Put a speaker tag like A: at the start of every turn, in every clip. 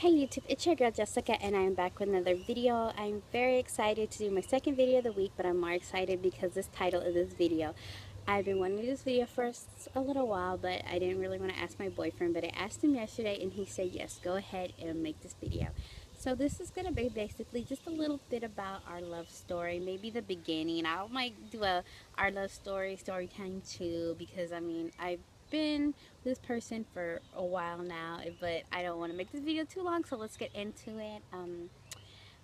A: Hey YouTube, it's your girl Jessica and I am back with another video. I'm very excited to do my second video of the week, but I'm more excited because this title of this video. I've been wanting to do this video for a little while, but I didn't really want to ask my boyfriend, but I asked him yesterday and he said yes, go ahead and make this video. So this is going to be basically just a little bit about our love story, maybe the beginning. I might do our love story time too, because I mean, I've been this person for a while now, but I don't want to make this video too long, so let's get into it.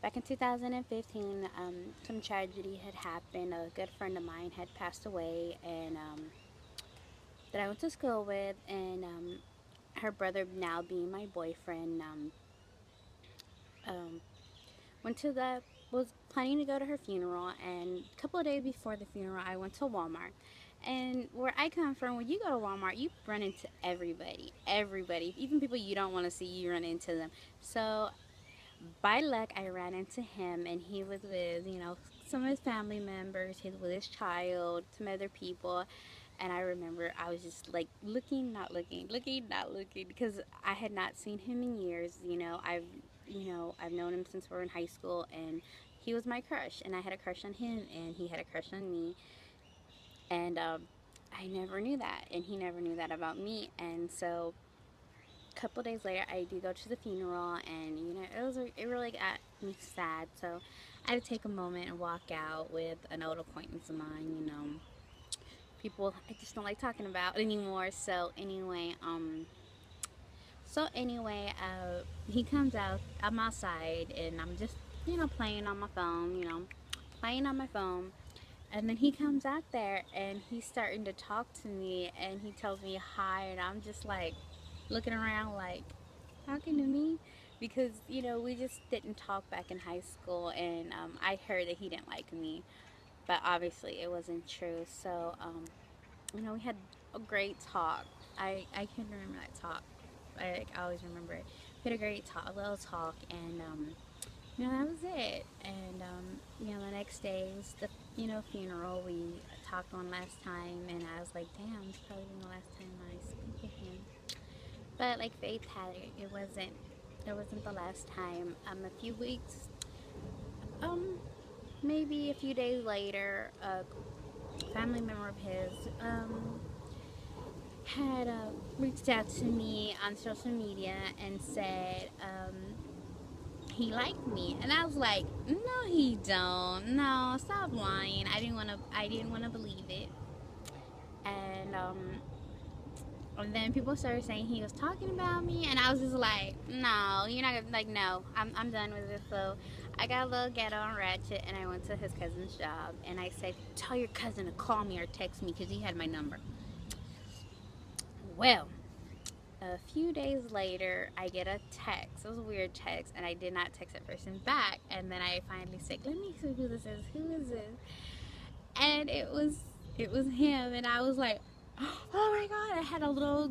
A: Back in 2015, some tragedy had happened. A good friend of mine had passed away, and that I went to school with, and her brother, now being my boyfriend, um, went to the was planning to go to her funeral, and a couple of days before the funeral I went to Walmart. And where I come from, when you go to Walmart, you run into everybody, even people you don't want to see, you run into them. So by luck I ran into him, and he was with, some of his family members. He was with his child, some other people. And I remember I was just like looking, not looking, looking, not looking, because I had not seen him in years. I've known him since we were in high school, and he was my crush, and I had a crush on him, and he had a crush on me, and I never knew that, and he never knew that about me. And so a couple days later, I do go to the funeral, and it really got me sad. So I had to take a moment and walk out with an old acquaintance of mine. People I just don't like talking about anymore. So anyway, he comes out. I'm outside, and I'm just playing on my phone. Playing on my phone. And then he comes out there, and he's starting to talk to me, and he tells me hi, and I'm just like looking around like, talking to me, because we just didn't talk back in high school, and I heard that he didn't like me, but obviously it wasn't true. So we had a great talk. I can remember that talk. I always remember it. We had a great talk, a little talk, and that was it. And the next day was the funeral. We talked one last time, and I was like, damn, it's probably been the last time I speak with him. But like Faith had it, it wasn't the last time. A few weeks, um, maybe a few days later, a family member of his had reached out to me on social media and said he liked me, and I was like, no, he don't. No, stop lying. I didn't want to believe it, and then people started saying he was talking about me, and I was just like, no, you're not gonna, like, no, I'm done with this. So I got a little ghetto and ratchet, and I went to his cousin's job, and I said, tell your cousin to call me or text me, because he had my number. Well, a few days later, I get a text. It was a weird text, and I did not text that person back. And then I finally said, let me see who this is. Who is this? And it was him, and I was like, oh my god! I had a little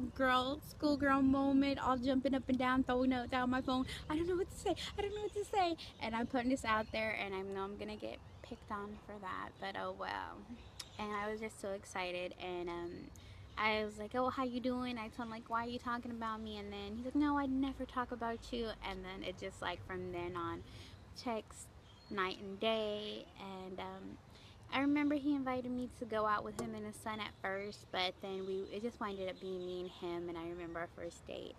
A: schoolgirl moment, all jumping up and down, throwing it down my phone. I don't know what to say. I don't know what to say. And I'm putting this out there, and I know I'm gonna get picked on for that, but oh well. And I was just so excited, and I was like, oh, how you doing? I told him, like, why are you talking about me? And then he's like, no, I'd never talk about you. And then it just, like, from then on, text night and day. And I remember he invited me to go out with him and his son at first, but then it just ended up being me and him. And I remember our first date.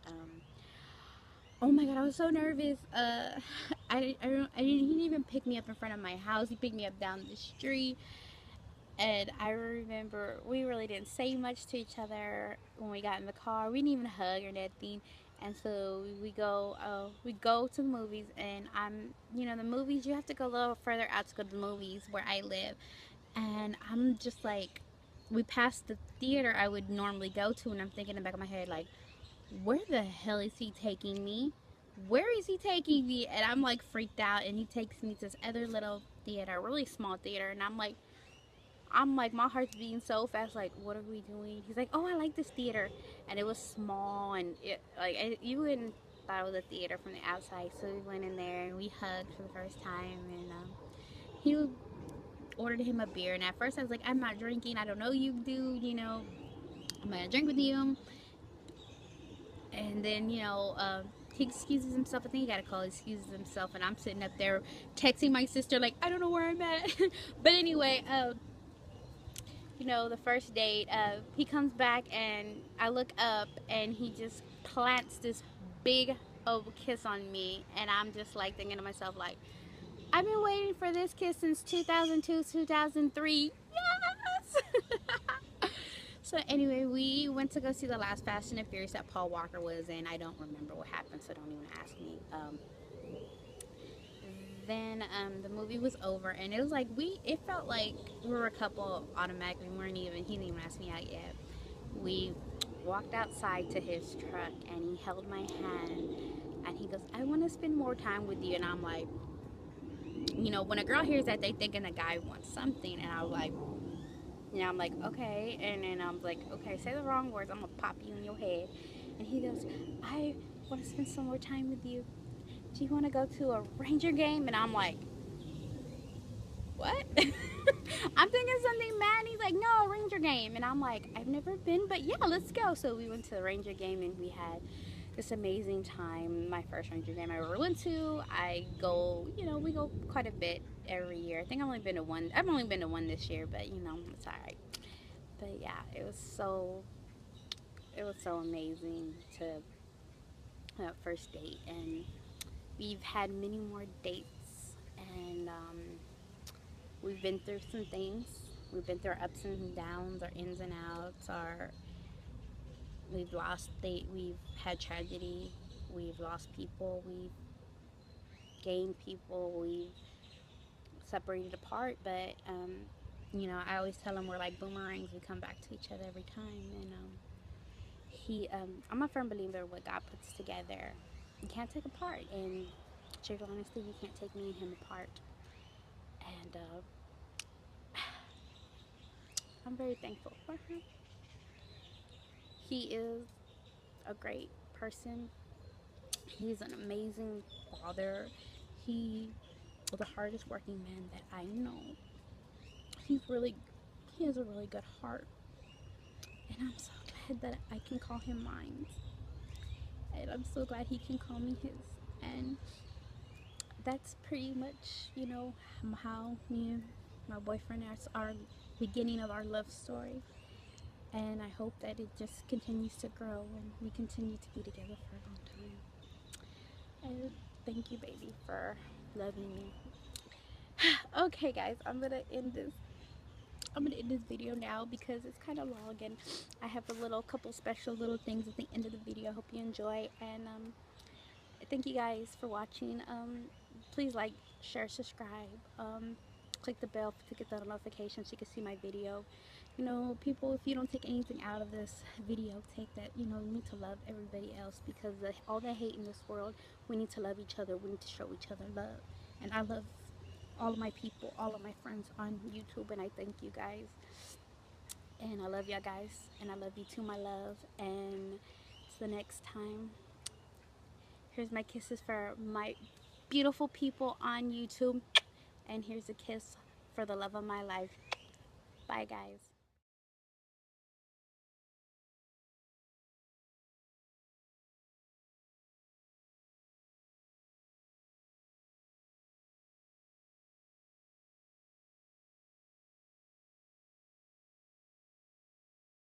A: Oh my god, I was so nervous. He didn't even pick me up in front of my house. He picked me up down the street. And I remember we really didn't say much to each other when we got in the car. We didn't even hug or nothing. And so we go to the movies, and the movies, you have to go a little further out to go to the movies where I live. And I'm just like, we passed the theater I would normally go to, and I'm thinking in the back of my head, like, where the hell is he taking me? Where is he taking me? And I'm like freaked out, and he takes me to this other little theater, really small theater, and I'm like, my heart's beating so fast. Like, what are we doing? He's like, oh, I like this theater, and it was small, and you wouldn't thought it was a theater from the outside. So we went in there and we hugged for the first time, and he ordered him a beer. And at first, I was like, I'm not drinking. I don't know you, dude. I'm gonna drink with you. And then he excuses himself. I think he got a call. He excuses himself, and I'm sitting up there texting my sister like, I don't know where I'm at. But anyway, you know, the first date, he comes back and I look up and he just plants this big old kiss on me, and I'm just like thinking to myself like, I've been waiting for this kiss since 2002, 2003. Yes. So anyway, we went to go see the last Fast and the Furious that Paul Walker was in. I don't remember what happened, so don't even ask me. Then the movie was over, and it was like it felt like we were a couple automatically. We weren't even, he didn't even ask me out yet. We walked outside to his truck, and he held my hand, and he goes, I want to spend more time with you. And I'm like, you know, when a girl hears that, they thinking a guy wants something, and I was like, you know, I'm like, okay. And then I'm like, okay, say the wrong words, I'm gonna pop you in your head. And he goes, I want to spend some more time with you. Do you want to go to a Ranger game? And I'm like, what? I'm thinking something mad, and he's like, no, a Ranger game. And I'm like, I've never been, but yeah, let's go. So we went to the Ranger game, and we had this amazing time. My first Ranger game I ever went to. I go, you know, we go quite a bit every year. I think I've only been to one. I've only been to one this year, but you know, it's all right. But yeah, it was so amazing to that first date, and we've had many more dates, and we've been through some things. We've been through our ups and downs, our ins and outs, our we've had tragedy, we've lost people, we've gained people, we've separated apart, but you know, I always tell him we're like boomerangs. We come back to each other every time, and I'm a firm believer what God puts together, you can't take apart, and to be honestly, you can't take me and him apart, and I'm very thankful for him. He is a great person. He's an amazing father. He is the hardest working man that I know. He's really, he has a really good heart. And I'm so glad that I can call him mine. And I'm so glad he can call me his. And that's pretty much, you know, how me and my boyfriend are beginning of our love story. And I hope that it just continues to grow and we continue to be together for a long time. And thank you, baby, for loving me. Okay, guys, I'm gonna end this video now because it's kind of long, and I have a couple special little things at the end of the video. I hope you enjoy, and thank you guys for watching. Please like, share, subscribe, click the bell to get the notifications so you can see my video. You know, people, if you don't take anything out of this video, take that, you know, you need to love everybody else, because all the hate in this world, we need to love each other. We need to show each other love. And I love all of my people, all of my friends on YouTube, and I thank you guys. And I love y'all guys, and I love you too, my love. And till the next time, here's my kisses for my beautiful people on YouTube, and here's a kiss for the love of my life. Bye, guys.